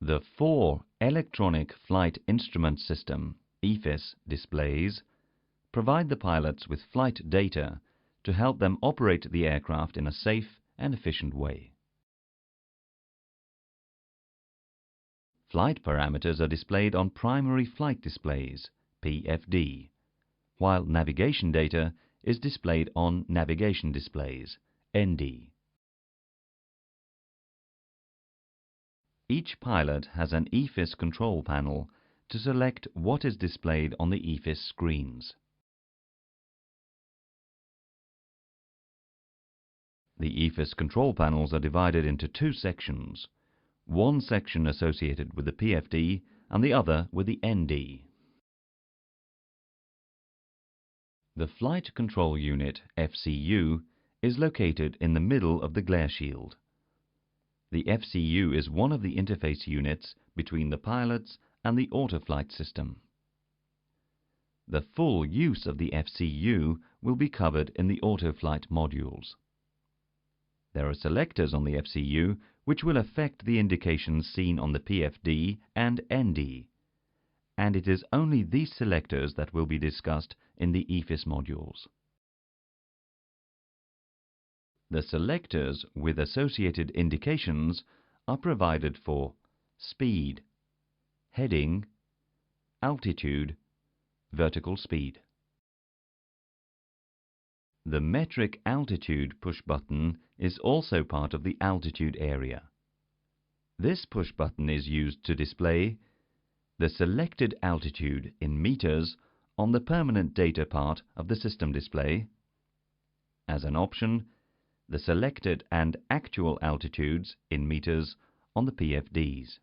The 4 Electronic Flight Instrument System (EFIS) displays provide the pilots with flight data to help them operate the aircraft in a safe and efficient way. Flight parameters are displayed on primary flight displays (PFD), while navigation data is displayed on navigation displays (ND). Each pilot has an EFIS control panel to select what is displayed on the EFIS screens. The EFIS control panels are divided into 2 sections, one section associated with the PFD and the other with the ND. The Flight Control Unit, FCU, is located in the middle of the glare shield. The FCU is one of the interface units between the pilots and the autoflight system. The full use of the FCU will be covered in the autoflight modules. There are selectors on the FCU which will affect the indications seen on the PFD and ND, and it is only these selectors that will be discussed in the EFIS modules. The selectors with associated indications are provided for speed, heading, altitude, vertical speed. The metric altitude push button is also part of the altitude area. This push button is used to display the selected altitude in meters on the permanent data part of the system display. As an option, the selected and actual altitudes in meters on the PFDs.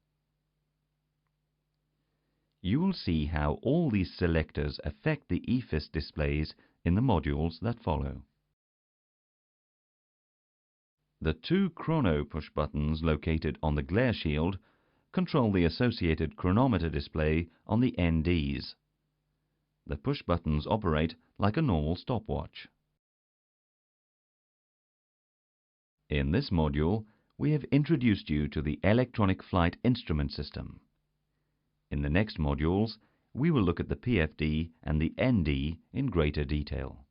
You will see how all these selectors affect the EFIS displays in the modules that follow. The 2 chrono push buttons located on the glare shield control the associated chronometer display on the NDs. The push buttons operate like a normal stopwatch. In this module, we have introduced you to the Electronic Flight Instrument System. In the next modules, we will look at the PFD and the ND in greater detail.